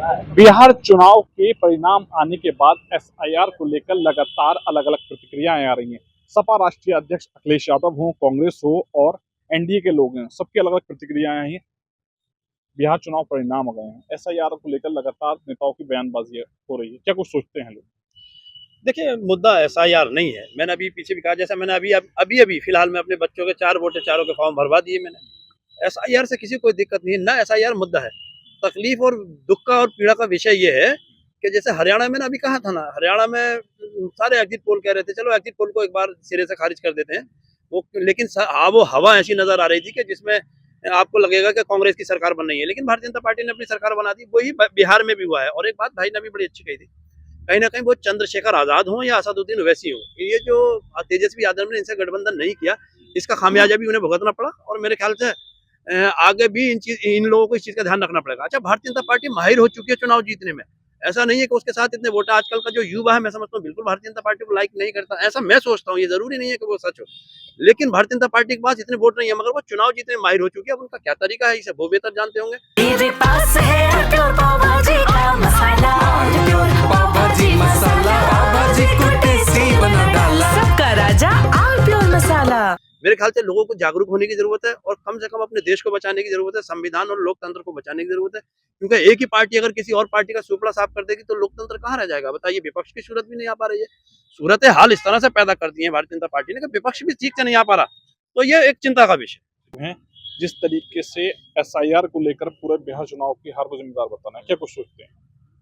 बिहार चुनाव के परिणाम आने के बाद एसआईआर को लेकर लगातार अलग अलग प्रतिक्रियाएं आ रही हैं। सपा राष्ट्रीय अध्यक्ष अखिलेश यादव हो, कांग्रेस हो और एनडीए के लोग हैं, सबकी अलग अलग प्रतिक्रियाएं आई हैं। बिहार चुनाव परिणाम आ गए हैं, एसआईआर को लेकर लगातार नेताओं की बयानबाजी हो रही है। क्या कुछ सोचते हैं लोग? देखिए, मुद्दा एसआईआर नहीं है। मैंने अभी पीछे भी कहा, जैसा मैंने अभी फिलहाल में अपने बच्चों के 4 वोट है, चारों के फॉर्म भरवा दिए मैंने। एसआईआर से किसी को कोई दिक्कत नहीं है ना। एसआईआर मुद्दा है, तकलीफ और दुख का और पीड़ा का विषय ये है कि जैसे हरियाणा में, मैंने अभी कहा था ना, हरियाणा में सारे एग्जिट पोल कह रहे थे चलो एग्जिट पोल को एक बार सिरे से खारिज कर देते हैं वो, लेकिन वो हवा ऐसी नजर आ रही थी कि जिसमें आपको लगेगा कि कांग्रेस की सरकार बन रही है, लेकिन भारतीय जनता पार्टी ने अपनी सरकार बना दी। वही बिहार में भी हुआ है। और एक बात भाई ने भी बड़ी अच्छी कही थी, कहीं ना कहीं वो चंद्रशेखर आजाद हो या असदुद्दीन ओवैसी हो, ये जो तेजस्वी यादव ने इनसे गठबंधन नहीं किया, इसका खामियाजा भी उन्हें भुगतना पड़ा। और मेरे ख्याल से आगे भी इन लोगों को इस चीज का ध्यान रखना पड़ेगा। अच्छा, भारतीय जनता पार्टी माहिर हो चुकी है चुनाव जीतने में। ऐसा नहीं है कि उसके साथ इतने वोट, आजकल का जो युवा है, मैं समझता हूँ बिल्कुल भारतीय जनता पार्टी को लाइक नहीं करता। ऐसा मैं सोचता हूँ, ये जरूरी नहीं है कि वो सच हो, लेकिन भारतीय जनता पार्टी के पास इतने वोट नहीं है, मगर वो चुनाव जीतने में माहिर हो चुकी है। अब उनका क्या तरीका है, इसे वो बेहतर जानते होंगे। मेरे पास है प्योर पाव भाजी का मसाला, प्योर पाव भाजी मसाला, पाव भाजी को टेस्टी बना डाला, सबका राजा आम प्योर मसाला। मेरे ख्याल से लोगों को जागरूक होने की जरूरत है और कम से कम अपने देश को बचाने की जरूरत है, संविधान और लोकतंत्र को बचाने की जरूरत है। क्योंकि एक ही पार्टी अगर किसी और पार्टी का सुपड़ा साफ कर देगी तो लोकतंत्र कहाँ रह जाएगा? बताइए, विपक्ष की सूरत भी नहीं आ पा रही है। सूरत हाल इस तरह से पैदा कर दी है भारतीय जनता पार्टी ने कि विपक्ष भी ठीक से नहीं आ पा रहा, तो ये एक चिंता का विषय हैं जिस तरीके से एसआईआर को लेकर पूरे बिहार चुनाव की हार को जिम्मेदार बताना है, क्या कुछ सोचते हैं?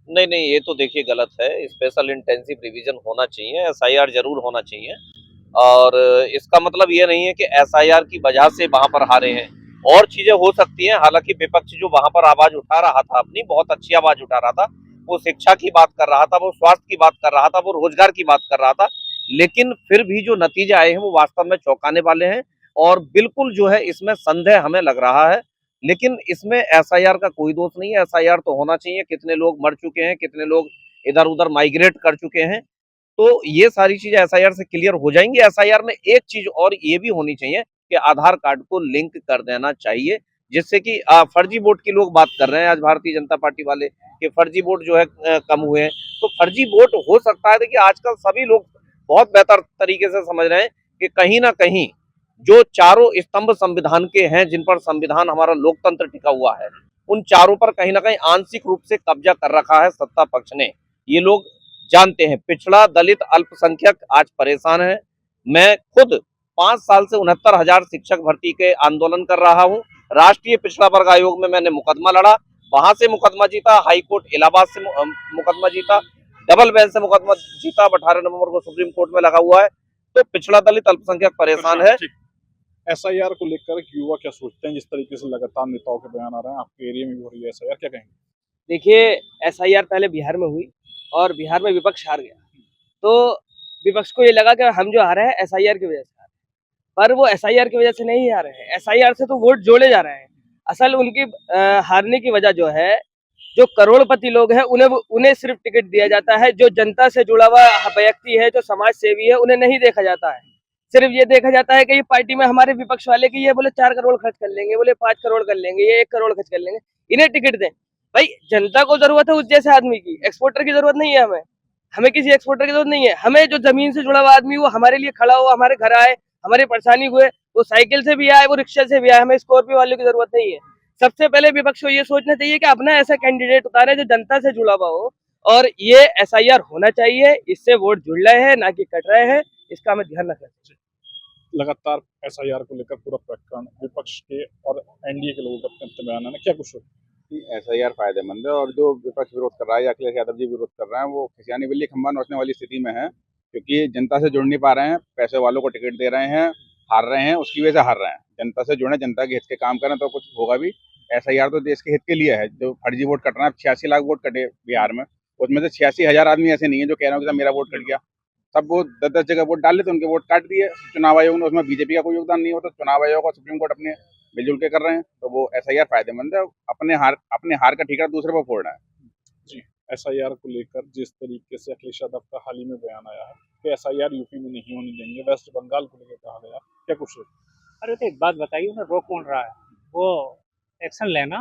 नहीं नहीं, ये तो देखिए गलत है। स्पेशल इंटेंसिव रिवीजन होना चाहिए, एसआईआर जरूर होना चाहिए। और इसका मतलब ये नहीं है कि एसआईआर की वजह से वहां पर हारे हैं। और चीजें हो सकती हैं। हालांकि विपक्ष जो वहां पर आवाज उठा रहा था, अपनी बहुत अच्छी आवाज उठा रहा था, वो शिक्षा की बात कर रहा था, वो स्वास्थ्य की बात कर रहा था, वो रोजगार की बात कर रहा था। लेकिन फिर भी जो नतीजे आए हैं वो वास्तव में चौंकाने वाले हैं। और बिल्कुल जो है इसमें संदेह हमें लग रहा है। लेकिन इसमें एसआईआर का कोई दोष नहीं है। एसआईआर तो होना चाहिए। कितने लोग मर चुके हैं, कितने लोग इधर उधर माइग्रेट कर चुके हैं, तो ये सारी चीजें एसआईआर से क्लियर हो जाएंगी। एसआईआर में एक चीज और ये भी होनी चाहिए कि आधार कार्ड को लिंक कर देना चाहिए, जिससे कि फर्जी वोट की लोग बात कर रहे हैं आज भारतीय जनता पार्टी वाले कि फर्जी वोट जो है कम हुए हैं। तो फर्जी वोट हो सकता है। देखिए, आजकल सभी लोग बहुत बेहतर तरीके से समझ रहे हैं कि कहीं ना कहीं जो चारों स्तंभ संविधान के हैं, जिन पर संविधान हमारा लोकतंत्र टिका हुआ है, उन चारों पर कहीं ना कहीं आंशिक रूप से कब्जा कर रखा है सत्ता पक्ष ने। ये लोग जानते हैं। पिछड़ा, दलित, अल्पसंख्यक आज परेशान है। मैं खुद 5 साल से 69,000 शिक्षक भर्ती के आंदोलन कर रहा हूँ। राष्ट्रीय पिछड़ा वर्ग आयोग में मैंने मुकदमा लड़ा, वहां से मुकदमा जीता, हाई कोर्ट इलाहाबाद से मुकदमा जीता, डबल बेंच से मुकदमा जीता, 18 नवंबर को सुप्रीम कोर्ट में लगा हुआ है। तो पिछड़ा, दलित, अल्पसंख्यक परेशान है। एसआईआर को लेकर युवा क्या सोचते हैं? जिस तरीके से लगातार नेताओं के बयान आ रहे हैं, आपके एरिया में भी हो रही है एसआईआर, क्या कहेंगे? देखिए, एसआईआर पहले बिहार में हुई और बिहार में विपक्ष हार गया। तो विपक्ष को ये लगा कि हम जो हारे हैं एसआईआर की वजह से हारे, पर वो एसआईआर की वजह से नहीं हारे हैं। एसआईआर से तो वोट जोड़े जा रहे हैं। असल उनकी हारने की वजह जो है, जो करोड़पति लोग हैं उन्हें सिर्फ टिकट दिया जाता है। जो जनता से जुड़ा हुआ व्यक्ति है, जो समाज सेवी है, उन्हें नहीं देखा जाता है। सिर्फ ये देखा जाता है कि ये पार्टी में हमारे विपक्ष वाले की ये बोले 4 करोड़ खर्च कर लेंगे, बोले 5 करोड़ कर लेंगे, ये 1 करोड़ खर्च कर लेंगे, इन्हें टिकट दें। भाई, जनता को जरूरत है उस जैसे आदमी की, एक्सपोर्टर की जरूरत नहीं है। हमें किसी एक्सपोर्टर की जरूरत नहीं है। हमें जो जमीन से जुड़ा हुआ आदमी वो हमारे लिए खड़ा हो, हमारे घर आए, हमारी परेशानी हुए, वो साइकिल से भी आए, वो रिक्शा से भी आए, हमें स्कॉर्पियो वालों की जरूरत नहीं है। सबसे पहले विपक्ष को ये सोचना चाहिए कि अपना ऐसा कैंडिडेट उतारे जो जनता से जुड़ा हुआ हो। और ये एसआईआर होना चाहिए, इससे वोट जुड़ रहे हैं ना कि कट रहे हैं, इसका हमें ध्यान रखना चाहिए। लगातार एसआईआर को लेकर पूरा प्रकरण विपक्ष के और एनडीए के लोगों का अपने बयान है, क्या कुछ? एसआईआर फायदेमंद है और जो विपक्ष विरोध कर रहा है या अखिलेश यादव जी विरोध कर रहे हैं वो खिसियानी बिल्ली खंभा नोचने वाली स्थिति में है, क्योंकि जनता से जुड़ नहीं पा रहे हैं, पैसे वालों को टिकट दे रहे हैं, हार रहे हैं, उसकी वजह से हार रहे हैं। जनता से जुड़े, जनता के हित के काम करें तो कुछ होगा भी। एसआईआर तो देश के हित के लिए है। जो फर्जी वोट कट रहा है, 86 लाख वोट कटे बिहार में, उसमें से 86,000 आदमी ऐसे नहीं है जो कह रहे हो कि मेरा वोट कट गया। सब वो 10-10 जगह वोट डाल लेते, उनके वोट काट दिए चुनाव आयोग ने, उसमें बीजेपी का कोई योगदान नहीं होता। चुनाव आयोग और सुप्रीम कोर्ट अपने मिलजुल के कर रहे हैं, तो वो एसआईआर फायदेमंद है। अपने हार का ठिकाना दूसरे पर फोड़ना है। जी, एसआईआर को लेकर जिस तरीके से अखिलेश यादव का हाल ही में बयान आया है कि एसआईआर यूपी में नहीं होने देंगे, वेस्ट बंगाल को लेकर कहा गया, क्या कुछ? अरे तो एक बात बताइए, उन्हें रोक कौन रहा है? वो एक्शन लेना,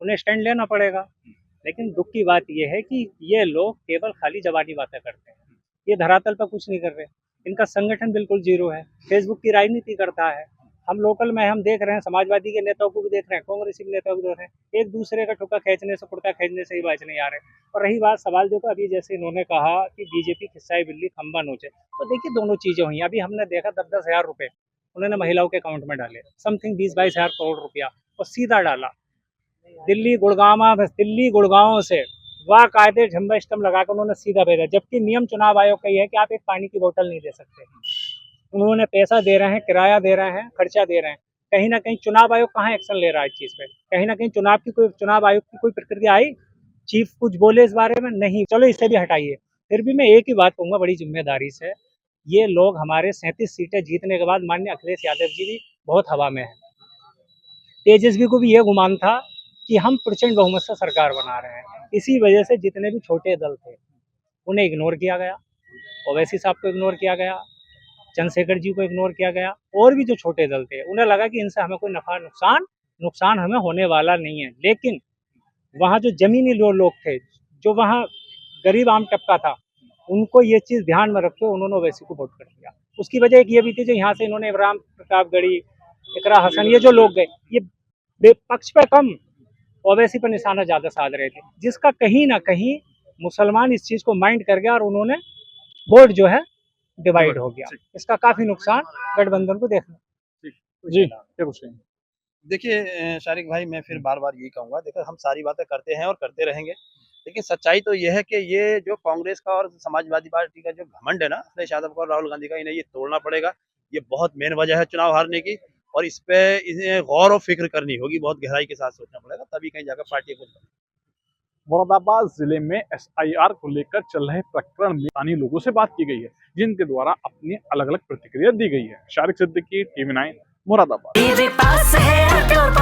उन्हें स्टैंड लेना पड़ेगा। लेकिन दुख की बात यह है कि ये लोग केवल खाली जबानी बातें करते हैं, ये धरातल पर कुछ नहीं कर रहे। इनका संगठन बिल्कुल जीरो है, फेसबुक की राजनीति करता है। हम लोकल में हम देख रहे हैं, समाजवादी के नेताओं को भी देख रहे हैं, कांग्रेसी के नेताओं को देख रहे हैं, एक दूसरे का ठुका खींचने से, कुर्ता खींचने से ही बाज नहीं आ रहे। और रही बात सवाल देखो, अभी जैसे इन्होंने कहा कि बीजेपी खिस्साई बिल्ली खंबा नोचे, तो देखिए दोनों चीजें हुई। अभी हमने देखा 10-10 हज़ार रुपए उन्होंने महिलाओं के अकाउंट में डाले, समथिंग 20-22 हज़ार करोड़ रुपया, और सीधा डाला दिल्ली गुड़गांव से बाकायदे झंडा स्टम्प लगाकर उन्होंने सीधा भेजा। जबकि नियम चुनाव आयोग का ये है कि आप एक पानी की बोतल नहीं दे सकते। उन्होंने पैसा दे रहे हैं, किराया दे रहे हैं, खर्चा दे रहे हैं। कहीं ना कहीं चुनाव आयोग कहाँ एक्शन ले रहा है इस चीज पे? कहीं ना कहीं चुनाव आयोग की कोई प्रक्रिया आई? चीफ कुछ बोले इस बारे में? नहीं। चलो इसे भी हटाइए, फिर भी मैं एक ही बात कहूंगा बड़ी जिम्मेदारी से, ये लोग हमारे 37 सीटें जीतने के बाद माननीय अखिलेश यादव जी भी बहुत हवा में है। तेजस्वी को भी ये गुमान था कि हम प्रचंड बहुमत से सरकार बना रहे हैं। इसी वजह से जितने भी छोटे दल थे उन्हें इग्नोर किया गया, ओवैसी साहब को इग्नोर किया गया, चंद्रशेखर जी को इग्नोर किया गया, और भी जो छोटे दल थे उन्हें लगा कि इनसे हमें कोई नफा नुकसान हमें होने वाला नहीं है। लेकिन वहाँ जो जमीनी लोग थे, जो वहाँ गरीब आम तबका था, उनको ये चीज़ ध्यान में रखते उन्होंने ओवैसी को वोट कर दिया। उसकी वजह एक ये भी थी, जो यहाँ से इन्होंने इमरान प्रतापगढ़ी, इकरा हसन, ये जो लोग गए, ये पक्ष पे कम ओवैसी पर निशाना ज्यादा साध रहे थे, जिसका कहीं ना कहीं मुसलमान इस चीज को माइंड कर गया और उन्होंने वोट जो है डिवाइड हो गया। इसका काफी नुकसान गठबंधन को देखना। जी क्या कुछ कहेंगे? देखिए शारिक भाई, मैं फिर बार बार यही कहूंगा, देखो हम सारी बातें करते हैं और करते रहेंगे, लेकिन सच्चाई तो यह है कि ये जो कांग्रेस का और समाजवादी पार्टी का जो घमंड है ना, अखिलेश यादव का और राहुल गांधी का, इन्हें ये तोड़ना पड़ेगा। ये बहुत मेन वजह है चुनाव हारने की, और इस पे इन्हें गौर और फिक्र करनी होगी, बहुत गहराई के साथ सोचना पड़ेगा, तभी कहीं जाकर पार्टी को। मुरादाबाद जिले में एसआईआर को लेकर चल रहे प्रकरण में स्थानीय लोगों से बात की गई है, जिनके द्वारा अपनी अलग अलग प्रतिक्रिया दी गई है। शारिक सिद्दीकी, TV9, मुरादाबाद। मेरे पास है